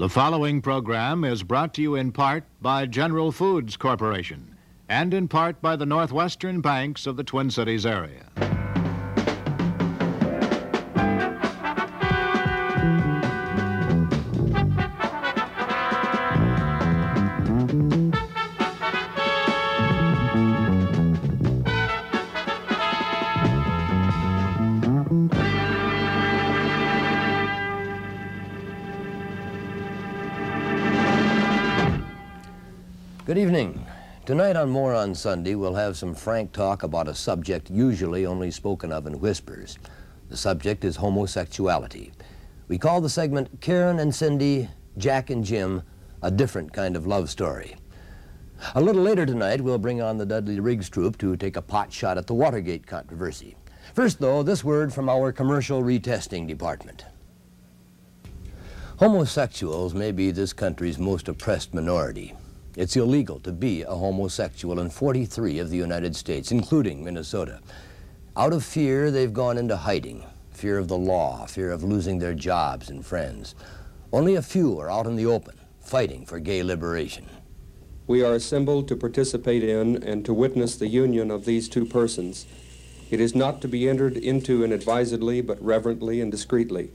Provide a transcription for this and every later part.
The following program is brought to you in part by General Foods Corporation and in part by the Northwestern banks of the Twin Cities area. Good evening. Tonight on More on Sunday, we'll have some frank talk about a subject usually only spoken of in whispers. The subject is homosexuality. We call the segment Karen and Cindy, Jack and Jim, a different kind of love story. A little later tonight, we'll bring on the Dudley Riggs Troupe to take a pot shot at the Watergate controversy. First, though, this word from our commercial retesting department. Homosexuals may be this country's most oppressed minority. It's illegal to be a homosexual in 43 of the United States, including Minnesota. Out of fear, they've gone into hiding. Fear of the law, fear of losing their jobs and friends. Only a few are out in the open, fighting for gay liberation. We are assembled to participate in and to witness the union of these two persons. It is not to be entered into inadvisedly, but reverently and discreetly.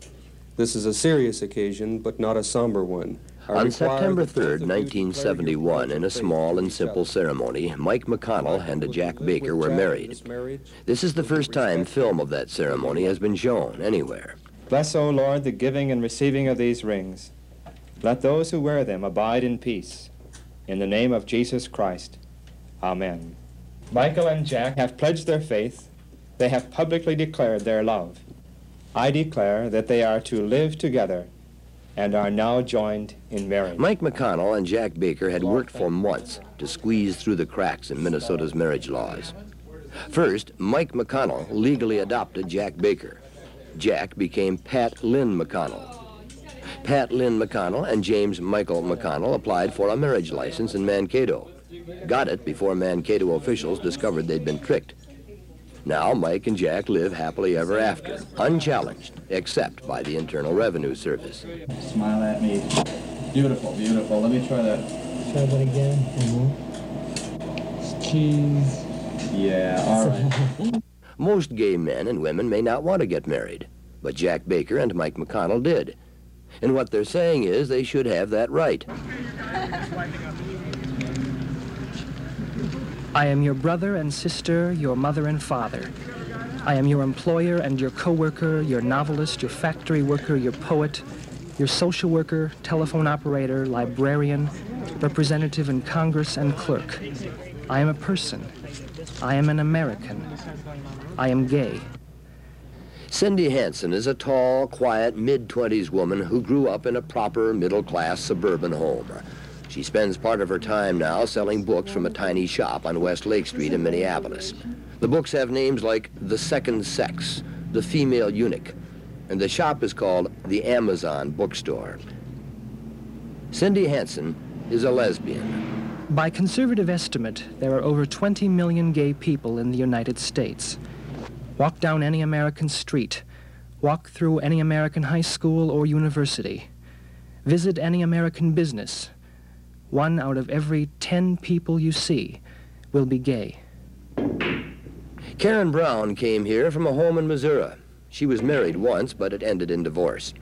This is a serious occasion, but not a somber one. On September 3rd, 1971, in a small and simple ceremony, Mike McConnell and Jack Baker were married. This is the first time film of that ceremony has been shown anywhere. Bless, O Lord, the giving and receiving of these rings. Let those who wear them abide in peace. In the name of Jesus Christ. Amen. Michael and Jack have pledged their faith. They have publicly declared their love. I declare that they are to live together and are now joined in marriage. Mike McConnell and Jack Baker had worked for months to squeeze through the cracks in Minnesota's marriage laws. First, Mike McConnell legally adopted Jack Baker. Jack became Pat Lynn McConnell. Pat Lynn McConnell and James Michael McConnell applied for a marriage license in Mankato. Got it before Mankato officials discovered they'd been tricked. Now Mike and Jack live happily ever after, unchallenged, except by the Internal Revenue Service. Smile at me. Beautiful, beautiful. Let me try that. Try that again. Cheese. Yeah, all right. Most gay men and women may not want to get married, but Jack Baker and Mike McConnell did. And what they're saying is they should have that right. I am your brother and sister, your mother and father. I am your employer and your co-worker, your novelist, your factory worker, your poet, your social worker, telephone operator, librarian, representative in Congress, and clerk. I am a person. I am an American. I am gay. Cindy Hansen is a tall, quiet, mid-20s woman who grew up in a proper middle-class suburban home. She spends part of her time now selling books from a tiny shop on West Lake Street in Minneapolis. The books have names like The Second Sex, The Female Eunuch, and the shop is called the Amazon Bookstore. Cindy Hansen is a lesbian. By conservative estimate, there are over 20 million gay people in the United States. Walk down any American street, walk through any American high school or university, visit any American business. 1 out of every 10 people you see will be gay. Karen Brown came here from a home in Missouri. She was married once, but it ended in divorce.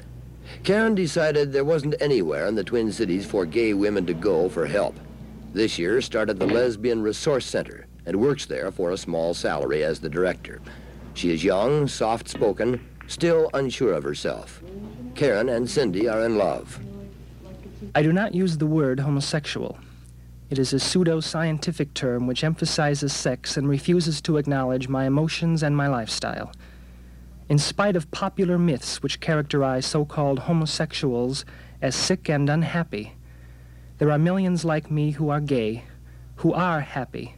Karen decided there wasn't anywhere in the Twin Cities for gay women to go for help. This year started the Lesbian Resource Center and works there for a small salary as the director. She is young, soft-spoken, still unsure of herself. Karen and Cindy are in love. I do not use the word homosexual. It is a pseudo-scientific term which emphasizes sex and refuses to acknowledge my emotions and my lifestyle. In spite of popular myths which characterize so-called homosexuals as sick and unhappy, there are millions like me who are gay, who are happy,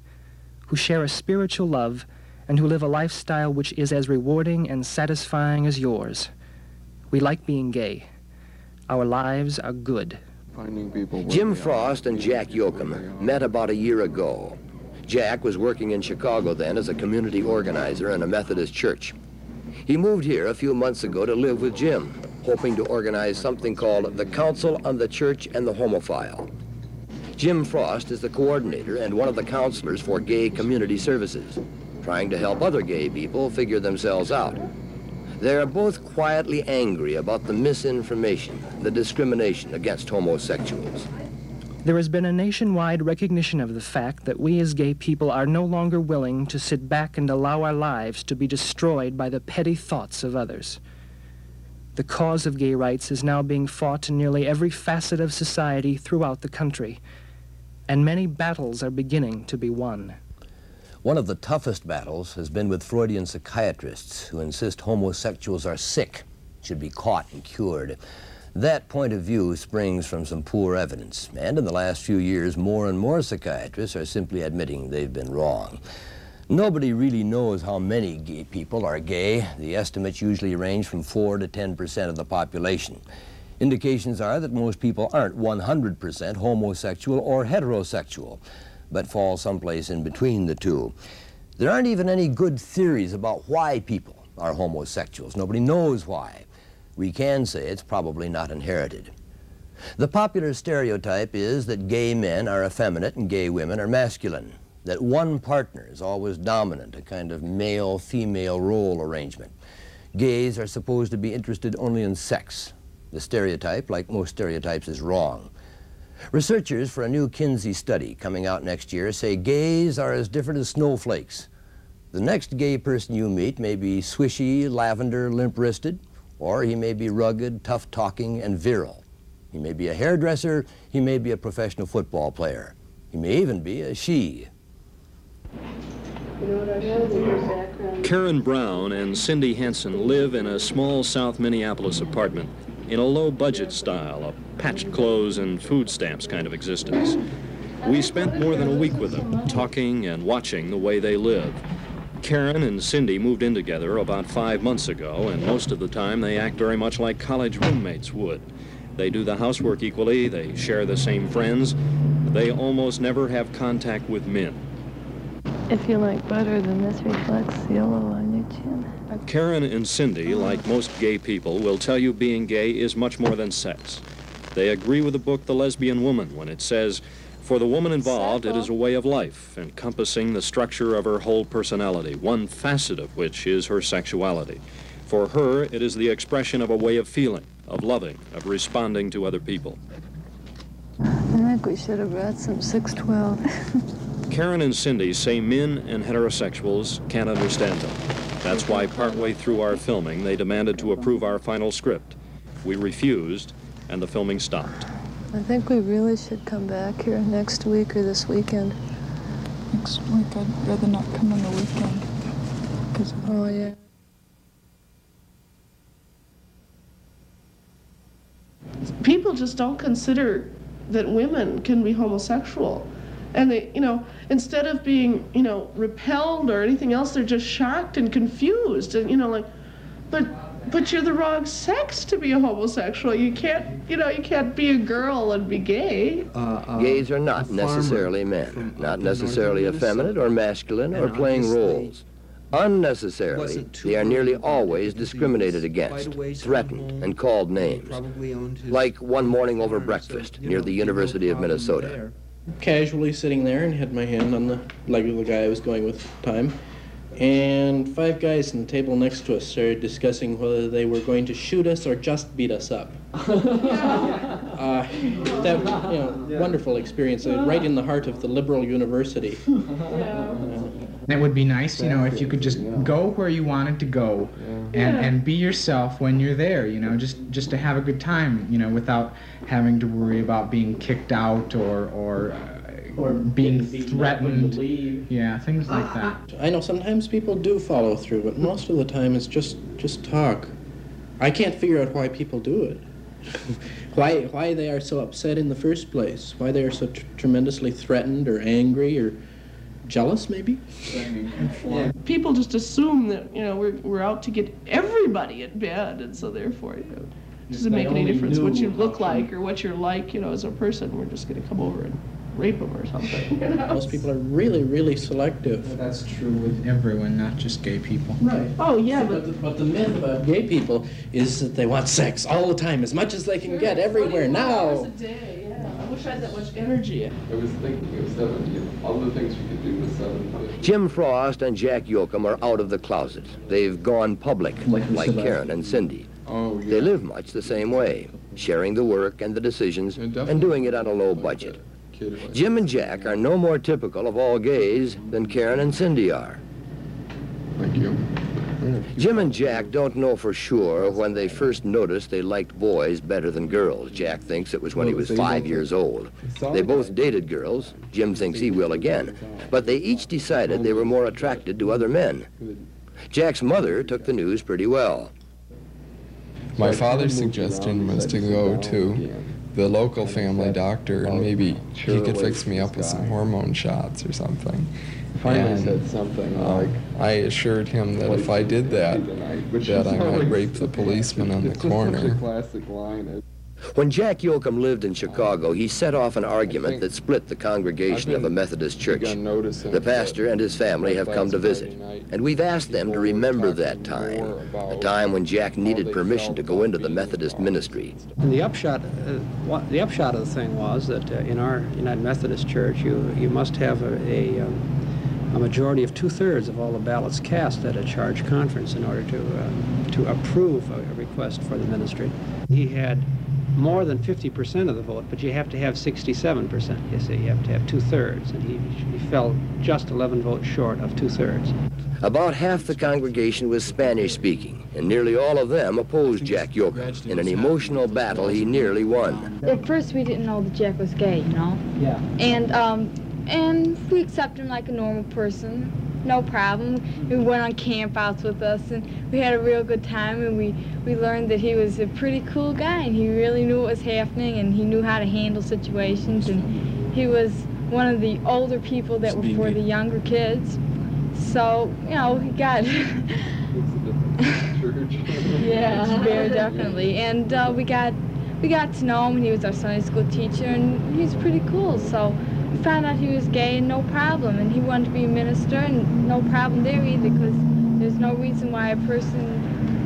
who share a spiritual love, and who live a lifestyle which is as rewarding and satisfying as yours. We like being gay. Our lives are good. Jim Frost and Jack Yoakum met about a year ago. Jack was working in Chicago then as a community organizer in a Methodist church. He moved here a few months ago to live with Jim. hoping to organize something called the Council on the Church and the Homophile. Jim Frost is the coordinator and one of the counselors for gay community services, trying to help other gay people figure themselves out. They are both quietly angry about the misinformation, the discrimination against homosexuals. There has been a nationwide recognition of the fact that we as gay people are no longer willing to sit back and allow our lives to be destroyed by the petty thoughts of others. The cause of gay rights is now being fought in nearly every facet of society throughout the country, and many battles are beginning to be won. One of the toughest battles has been with Freudian psychiatrists who insist homosexuals are sick, should be caught and cured. That point of view springs from some poor evidence, and in the last few years, more and more psychiatrists are simply admitting they've been wrong. Nobody really knows how many gay people are gay. The estimates usually range from 4 to 10% of the population. Indications are that most people aren't 100% homosexual or heterosexual, but fall someplace in between the two. There aren't even any good theories about why people are homosexuals. Nobody knows why. We can say it's probably not inherited. The popular stereotype is that gay men are effeminate and gay women are masculine, that one partner is always dominant, a kind of male-female role arrangement. Gays are supposed to be interested only in sex. The stereotype, like most stereotypes, is wrong. Researchers for a new Kinsey study coming out next year say gays are as different as snowflakes. The next gay person you meet may be swishy, lavender, limp-wristed, or he may be rugged, tough-talking, and virile. He may be a hairdresser, he may be a professional football player. He may even be a she. Karen Brown and Cindy Henson live in a small South Minneapolis apartment in a low-budget style, a patched clothes and food stamps kind of existence. We spent more than a week with them, talking and watching the way they live. Karen and Cindy moved in together about 5 months ago, and most of the time they act very much like college roommates would. They do the housework equally, they share the same friends, they almost never have contact with men. If you like butter, then this reflects yellow on your chin. Karen and Cindy, like most gay people, will tell you being gay is much more than sex. They agree with the book The Lesbian Woman when it says, for the woman involved, it is a way of life, encompassing the structure of her whole personality, one facet of which is her sexuality. For her, it is the expression of a way of feeling, of loving, of responding to other people. I think we should have brought some 612. Karen and Cindy say men and heterosexuals can't understand them. That's why partway through our filming, they demanded to approve our final script. We refused, and the filming stopped. I think we really should come back here next week or this weekend. Next week, I'd rather not come on the weekend. Oh, yeah. People just don't consider that women can be homosexual. And they, instead of being, repelled or anything else, they're just shocked and confused. And, like, but you're the wrong sex to be a homosexual. You can't, you can't be a girl and be gay. Gays are not necessarily men, not necessarily effeminate or masculine or playing roles. Unnecessarily, they are nearly always discriminated against, threatened, and called names. Like one morning over breakfast near the University of Minnesota. Casually sitting there and had my hand on the leg of the guy I was going with at the time. And 5 guys on the table next to us started discussing whether they were going to shoot us or just beat us up. Wonderful experience, right in the heart of the liberal university. It would be nice, if you could just go where you wanted to go and be yourself when you're there, just to have a good time, without having to worry about being kicked out or being threatened. Yeah, things like that. I know sometimes people do follow through, but most of the time it's just talk. I can't figure out why people do it. why they are so upset in the first place, why they are so tremendously threatened or angry or jealous, maybe? Yeah. People just assume that, we're out to get everybody in bed, and so therefore, it doesn't make any difference what you look like or what you're like, as a person. We're just going to come over and rape them or something. You know? Most people are really, really selective. That's true with everyone, not just gay people. Right. Oh, yeah, But the myth about gay people is that they want sex all the time, as much as they can get everywhere now. Hours a day, yeah. I wish I had that much energy. I was thinking of 7, all the things we could do with 7. Jim Frost and Jack Yoakum are out of the closet. They've gone public, like Karen and Cindy. Oh, yeah. They live much the same way, sharing the work and the decisions and doing it on a low budget. Jim and Jack are no more typical of all gays than Karen and Cindy are. Thank you. Jim and Jack don't know for sure when they first noticed they liked boys better than girls. Jack thinks it was when he was 5 years old. They both dated girls. Jim thinks he will again. But they each decided they were more attracted to other men. Jack's mother took the news pretty well. My father's suggestion was to go to the local family doctor and maybe he could fix me up with some hormone shots or something. Finally said something like, I assured him that if I did that I might rape the policeman on the corner. Such a classic line. When Jack Yoakum lived in Chicago, he set off an argument that split the congregation of a Methodist church. The pastor and his family have come to visit, and we've asked them to remember that time, a time when Jack needed permission to go into the Methodist ministry. And the upshot of the thing was that in our United Methodist Church, you must have a majority of 2/3 of all the ballots cast at a charge conference in order to approve a request for the ministry. He had more than 50% of the vote, but you have to have 67%. You see, you have to have 2/3, and he fell just 11 votes short of 2/3. About half the congregation was Spanish-speaking, and nearly all of them opposed Jack Yoakum. In an emotional battle, he nearly won. At first, we didn't know that Jack was gay, you know? Yeah. And we accepted him like a normal person, no problem. He went on campouts with us, and we had a real good time, and we learned that he was a pretty cool guy, and he really knew what was happening, and he knew how to handle situations, and he was one of the older people that were for the younger kids. So, you know, he got... Yeah, very definitely. And we got to know him, and he was our Sunday school teacher, and he was pretty cool, so... We found out he was gay and no problem, and he wanted to be a minister and no problem there either, because there's no reason why a person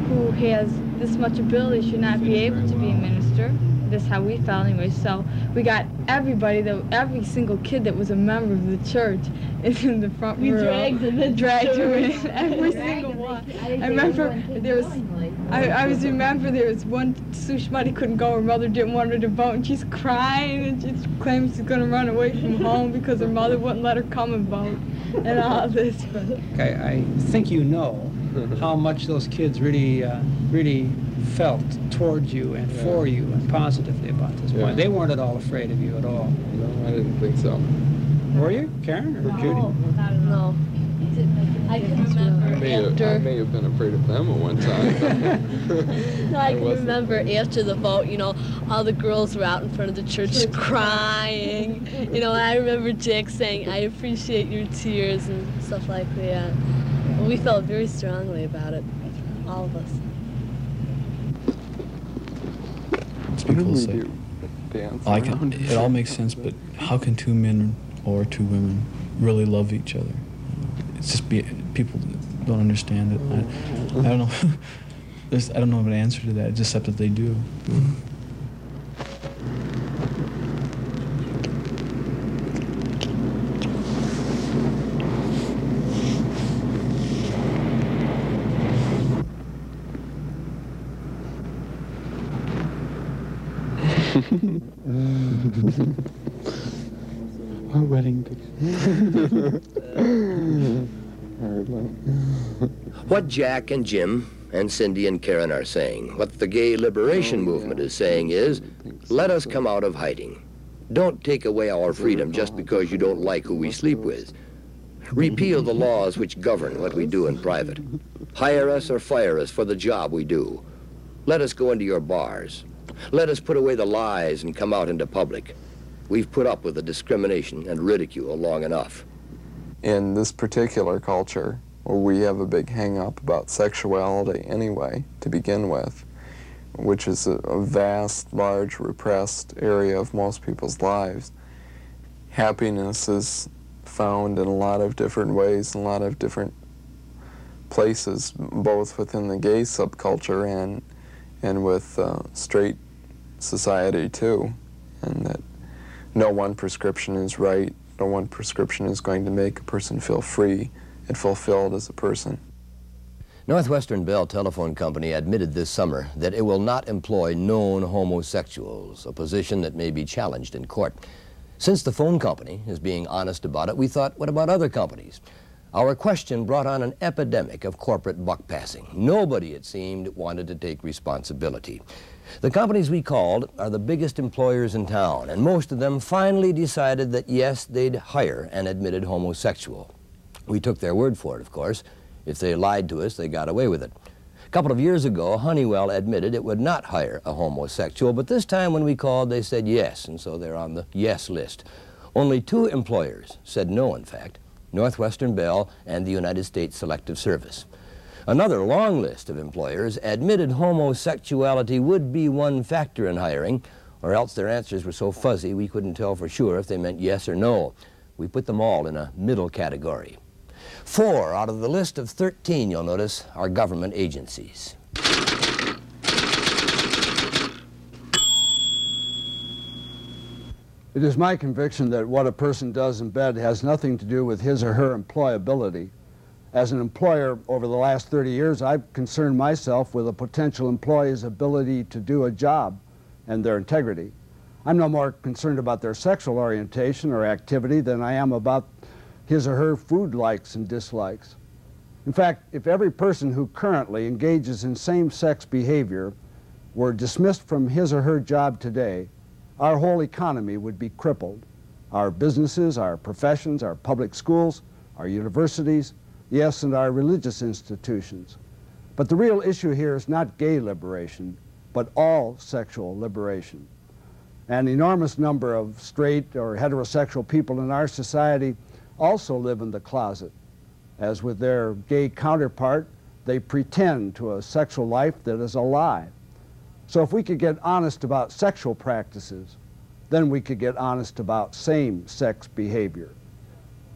who has this much ability should not be able to be a minister. That's how we felt anyway. So we got everybody, every single kid that was a member of the church in the front row. We dragged them in. Dragged them in, every single one. I remember there was one Sushmati couldn't go. Her mother didn't want her to vote, and she's crying, and she claims she's going to run away from home because her mother wouldn't let her come and vote, and all this. I think you know how much those kids really felt towards you and for you and positively about this point. They weren't at all afraid of you at all. No, I didn't think so. Were you, Karen or Judy? No. I can remember I may have been afraid of them at one time. No, I can remember after the vote, you know, all the girls were out in front of the church crying. You know, I remember Jack saying, "I appreciate your tears," and stuff like that. Well, we felt very strongly about it, all of us. People say, it all makes sense, but how can two men or two women really love each other? It's just people don't understand it. I don't know. I don't know an answer to that, except that they do. My wedding picture. What Jack and Jim and Cindy and Karen are saying, what the gay liberation movement is saying is, let us come out of hiding. Don't take away our freedom just because you don't like who we sleep with. Repeal the laws which govern what we do in private. Hire us or fire us for the job we do. Let us go into your bars. Let us put away the lies and come out into public. We've put up with the discrimination and ridicule long enough. In this particular culture, where we have a big hang-up about sexuality anyway, to begin with, which is a vast, large, repressed area of most people's lives, happiness is found in a lot of different ways, in a lot of different places, both within the gay subculture and with straight society too, and that no one prescription is right, no one prescription is going to make a person feel free and fulfilled as a person. Northwestern Bell Telephone Company admitted this summer that it will not employ known homosexuals, a position that may be challenged in court. Since the phone company is being honest about it, we thought, what about other companies? Our question brought on an epidemic of corporate buck-passing. Nobody, it seemed, wanted to take responsibility. The companies we called are the biggest employers in town, and most of them finally decided that, yes, they'd hire an admitted homosexual. We took their word for it, of course. If they lied to us, they got away with it. A couple of years ago, Honeywell admitted it would not hire a homosexual, but this time when we called, they said yes, and so they're on the yes list. Only 2 employers said no, in fact, Northwestern Bell and the United States Selective Service. Another long list of employers admitted homosexuality would be one factor in hiring, or else their answers were so fuzzy we couldn't tell for sure if they meant yes or no. We put them all in a middle category. 4 out of the list of 13, you'll notice, are government agencies. It is my conviction that what a person does in bed has nothing to do with his or her employability. As an employer, over the last 30 years, I've concerned myself with a potential employee's ability to do a job and their integrity. I'm no more concerned about their sexual orientation or activity than I am about his or her food likes and dislikes. In fact, if every person who currently engages in same-sex behavior were dismissed from his or her job today, our whole economy would be crippled. Our businesses, our professions, our public schools, our universities, yes, and our religious institutions. But the real issue here is not gay liberation, but all sexual liberation. An enormous number of straight or heterosexual people in our society also live in the closet. As with their gay counterpart, they pretend to a sexual life that is a lie. So if we could get honest about sexual practices, then we could get honest about same-sex behavior.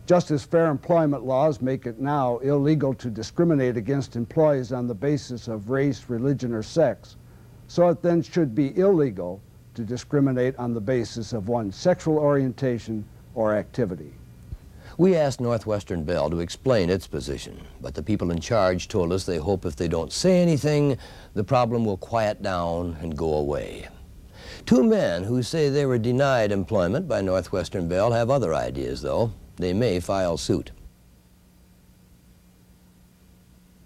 Just as fair employment laws make it now illegal to discriminate against employees on the basis of race, religion, or sex, so it then should be illegal to discriminate on the basis of one's sexual orientation or activity. We asked Northwestern Bell to explain its position, but the people in charge told us they hope if they don't say anything, the problem will quiet down and go away. 2 men who say they were denied employment by Northwestern Bell have other ideas, though. They may file suit.